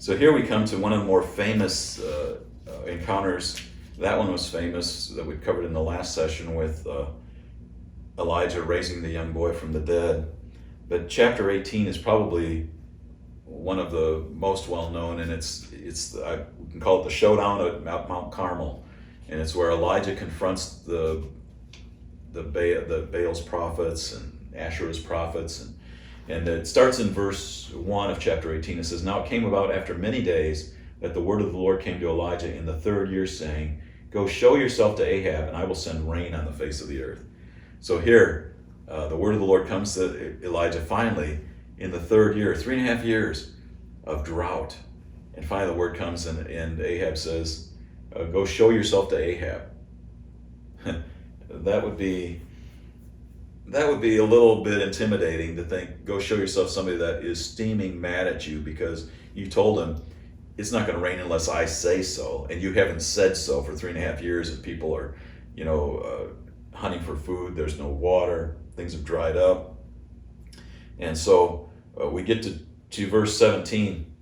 So here we come to one of the more famous encounters. That one was famous that we covered in the last session with Elijah raising the young boy from the dead. But chapter 18 is probably one of the most well known, and we can call it the showdown at Mount Carmel, and it's where Elijah confronts the Baal's prophets and Asherah's prophets, and it starts in verse 1 of chapter 18. It says, "Now it came about after many days that the word of the Lord came to Elijah in the third year, saying, Go show yourself to Ahab, and I will send rain on the face of the earth." So here, the word of the Lord comes to Elijah finally in the third year, 3.5 years of drought. And finally the word comes and Ahab says, "Go show yourself to Ahab." That would be a little bit intimidating to think, go show yourself somebody that is steaming mad at you because you told him it's not going to rain unless I say so, and you haven't said so for 3.5 years, and people are, hunting for food. There's no water. Things have dried up. And so we get to verse 17.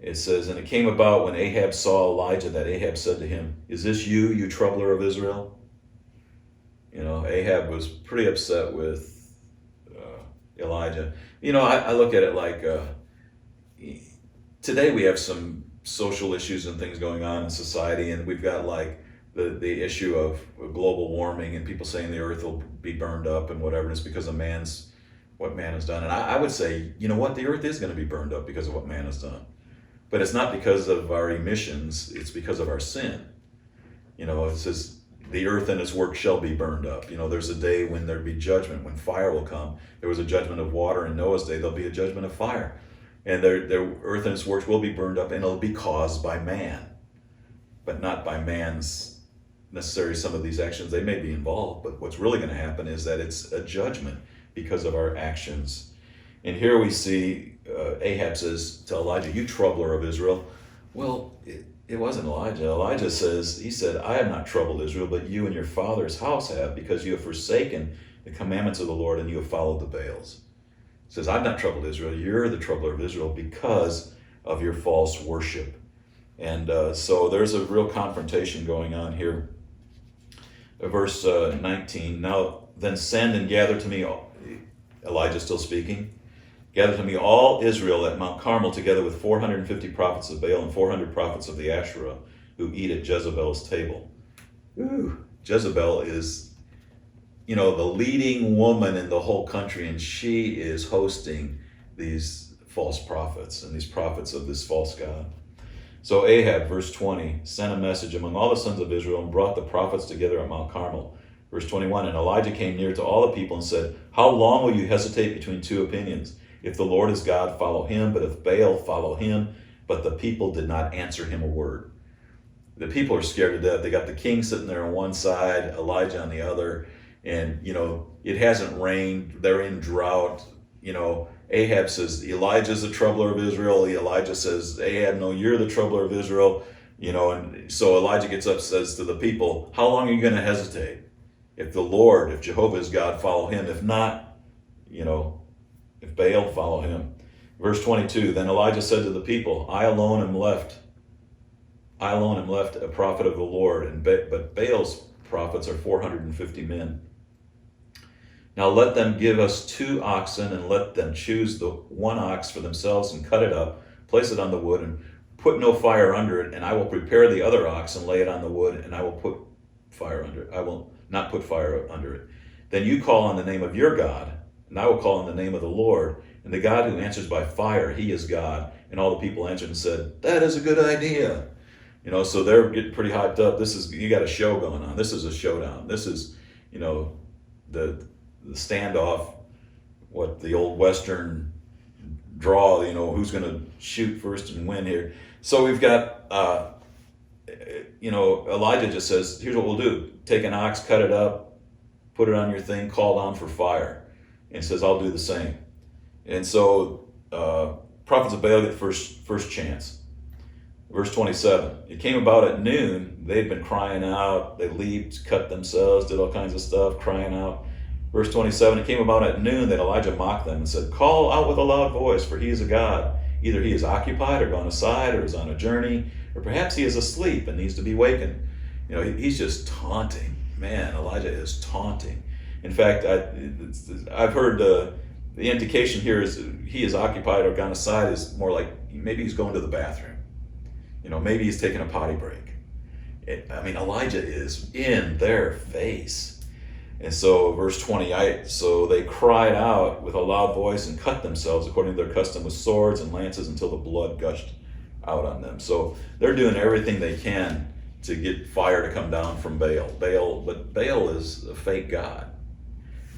It says, "And it came about when Ahab saw Elijah that Ahab said to him, 'Is this you troubler of Israel?'" Ahab was pretty upset with Elijah. I look at it like today we have some social issues and things going on in society, and we've got like the issue of global warming and people saying the earth will be burned up and whatever. And it's because of what man has done. And I would say, the earth is going to be burned up because of what man has done. But it's not because of our emissions, it's because of our sin. It says, the earth and its work shall be burned up. There's a day when there'll be judgment, when fire will come. There was a judgment of water in Noah's day, there'll be a judgment of fire. And the earth and its works will be burned up, and it'll be caused by man. But not by man's necessarily some of these actions. They may be involved, but what's really going to happen is that it's a judgment because of our actions. And here we see Ahab says to Elijah, "You troubler of Israel." Well, it wasn't Elijah. Elijah said, "I have not troubled Israel, but you and your father's house have, because you have forsaken the commandments of the Lord and you have followed the Baals." He says, "I've not troubled Israel. You're the troubler of Israel because of your false worship." And so there's a real confrontation going on here. Verse 19, "Now then send and gather to me," Elijah still speaking, "gather to me all Israel at Mount Carmel, together with 450 prophets of Baal and 400 prophets of the Asherah, who eat at Jezebel's table." Ooh, Jezebel is, the leading woman in the whole country, and she is hosting these false prophets and these prophets of this false god. "So Ahab," verse 20, "sent a message among all the sons of Israel and brought the prophets together at Mount Carmel." Verse 21, "And Elijah came near to all the people and said, 'How long will you hesitate between two opinions? If the Lord is God, follow him, but if Baal, follow him.' But the people did not answer him a word." The people are scared to death. They got the king sitting there on one side, Elijah on the other, and it hasn't rained. They're in drought. Ahab says, "Elijah's the troubler of Israel." Elijah says, "Ahab, no, you're the troubler of Israel." And so Elijah gets up, says to the people, "How long are you going to hesitate? If Jehovah is God, follow him. If not, if Baal, follow him." Verse 22, "Then Elijah said to the people, I alone am left a prophet of the Lord, but Baal's prophets are 450 men. Now let them give us 2 oxen, and let them choose the one ox for themselves and cut it up, place it on the wood, and put no fire under it, and I will prepare the other ox and lay it on the wood, and I will put fire under it. I will not put fire under it. Then you call on the name of your God, and I will call on the name of the Lord, and the God who answers by fire, he is God." And all the people answered and said, "That is a good idea." So they're getting pretty hyped up. You got a show going on. This is a showdown. This is, the standoff, what the old Western draw, who's going to shoot first and win here. So we've got, Elijah just says, "Here's what we'll do. Take an ox, cut it up, put it on your thing, call down for fire." And says, "I'll do the same." And so prophets of Baal get first chance. Verse 27, "It came about at noon, they'd been crying out, they leaped, cut themselves, did all kinds of stuff, crying out. Verse 27, "It came about at noon that Elijah mocked them and said, 'Call out with a loud voice, for he is a god, Either he is occupied or gone aside or is on a journey, or perhaps he is asleep and needs to be wakened. He's just taunting. Man, Elijah is taunting. In fact, I've heard the indication here is he is occupied or gone aside is more like maybe he's going to the bathroom. Maybe he's taking a potty break. Elijah is in their face. And so verse 20, so they cried out with a loud voice and cut themselves according to their custom with swords and lances until the blood gushed out on them. So they're doing everything they can to get fire to come down from Baal. But Baal is a fake god.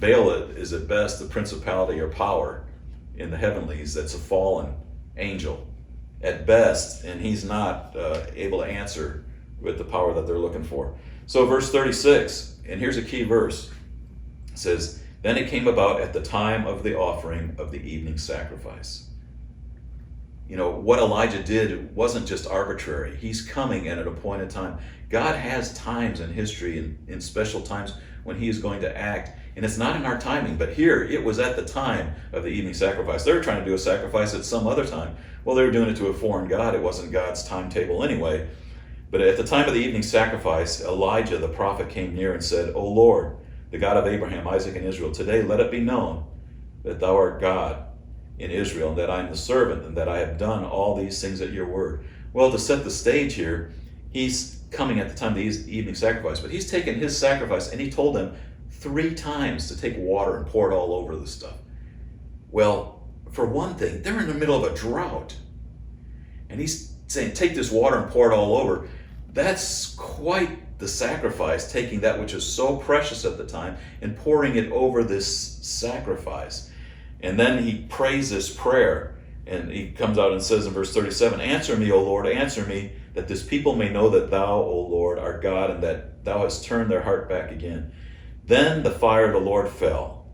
Baal is at best a principality or power in the heavenlies that's a fallen angel at best, and he's not able to answer with the power that they're looking for. So verse 36, and here's a key verse. It says, then it came about at the time of the offering of the evening sacrifice. What Elijah did wasn't just arbitrary. He's coming at an appointed time. God has times in history and in special times when he is going to act. And it's not in our timing, but here it was at the time of the evening sacrifice. They were trying to do a sacrifice at some other time. Well, they were doing it to a foreign god. It wasn't God's timetable anyway. But at the time of the evening sacrifice, Elijah the prophet came near and said, O Lord, the God of Abraham, Isaac, and Israel, today let it be known that thou art God in Israel, and that I am the servant, and that I have done all these things at your word. Well, to set the stage here, he's coming at the time of the evening sacrifice, but he's taken his sacrifice and he told them 3 times to take water and pour it all over the stuff. Well, for one thing, they're in the middle of a drought. And he's saying, take this water and pour it all over. That's quite the sacrifice, taking that which is so precious at the time and pouring it over this sacrifice. And then he prays this prayer, and he comes out and says in verse 37, answer me, O Lord, answer me, that this people may know that thou, O Lord, art God, and that thou hast turned their heart back again. Then the fire of the Lord fell,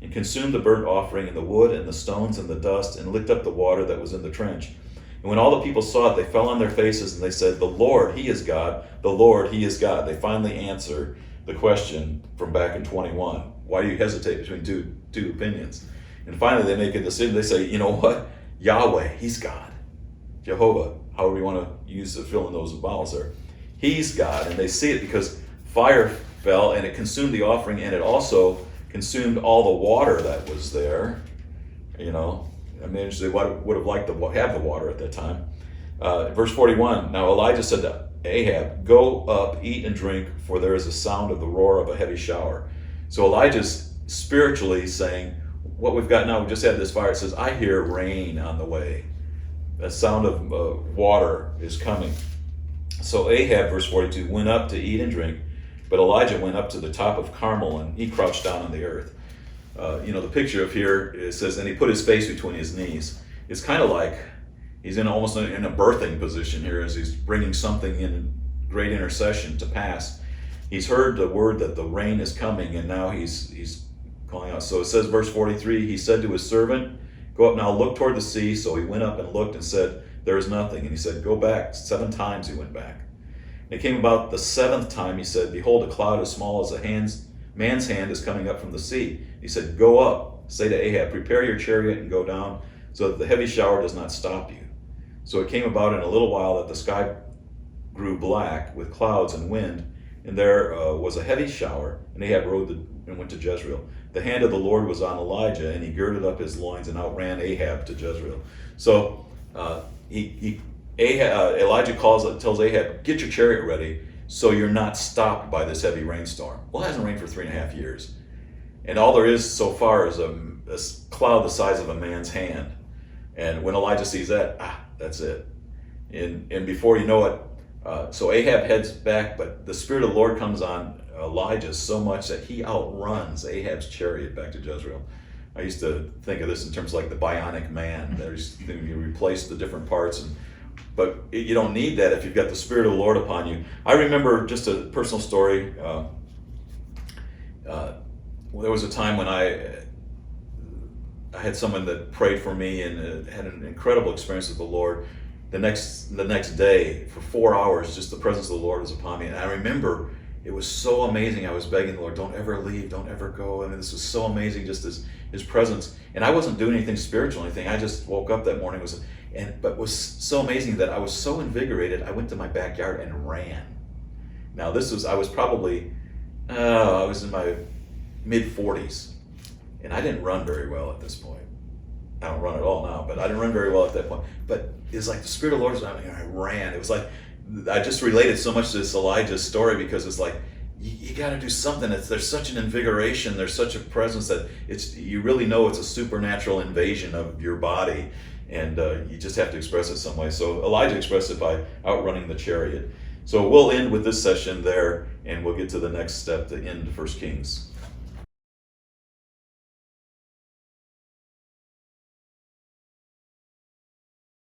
and consumed the burnt offering, and the wood, and the stones, and the dust, and licked up the water that was in the trench. And when all the people saw it, they fell on their faces, and they said, the Lord, he is God, the Lord, he is God. They finally answer the question from back in 21. Why do you hesitate between two opinions? And finally they make a decision. They say, you know what? Yahweh, he's God. Jehovah, however you want to use to fill in those vowels there. He's God. And they see it because fire fell and it consumed the offering, and it also consumed all the water that was there. They would have liked to have the water at that time. Verse 41, now Elijah said to Ahab, go up, eat and drink, for there is a sound of the roar of a heavy shower. So Elijah's spiritually saying, what we've got now, we just had this fire. It says, I hear rain on the way. The sound of water is coming. So Ahab, verse 42, went up to eat and drink, but Elijah went up to the top of Carmel, and he crouched down on the earth. The picture of here, it says, and he put his face between his knees. It's kind of like he's almost in a birthing position here as he's bringing something in great intercession to pass. He's heard the word that the rain is coming, and now he's calling out. So it says, verse 43, he said to his servant, go up now, look toward the sea. So he went up and looked and said, there is nothing. And he said, go back. 7 times he went back. And it came about the 7th time, he said, behold, a cloud as small as a man's hand is coming up from the sea. He said, go up, say to Ahab, prepare your chariot and go down, so that the heavy shower does not stop you. So it came about in a little while that the sky grew black with clouds and wind, and there was a heavy shower, and Ahab rode and went to Jezreel. The hand of the Lord was on Elijah, and he girded up his loins and outran Ahab to Jezreel. So Elijah tells Ahab, get your chariot ready so you're not stopped by this heavy rainstorm. Well, it hasn't rained for 3.5 years. And all there is so far is a cloud the size of a man's hand. And when Elijah sees that, that's it. And before you know it, so Ahab heads back, but the Spirit of the Lord comes on Elijah so much that he outruns Ahab's chariot back to Jezreel. I used to think of this in terms of like the bionic man. You replace the different parts, but you don't need that if you've got the Spirit of the Lord upon you. I remember just a personal story. There was a time when I had someone that prayed for me and had an incredible experience with the Lord. The next day, for 4 hours, just the presence of the Lord was upon me. And I remember it was so amazing. I was begging the Lord, don't ever leave, don't ever go. I mean, this was so amazing, just his presence. And I wasn't doing anything spiritual or anything. I just woke up that morning, But it was so amazing that I was so invigorated, I went to my backyard and ran. Now I was probably, I was in my mid 40s, and I didn't run very well at this point. I don't run at all now, but I didn't run very well at that point. But it's like the Spirit of the Lord was on me, and I ran. It was like, I just related so much to this Elijah story, because it's like, you got to do something. There's such an invigoration. There's such a presence that you really know it's a supernatural invasion of your body, and you just have to express it some way. So Elijah expressed it by outrunning the chariot. So we'll end with this session there, and we'll get to the next step to end 1 Kings.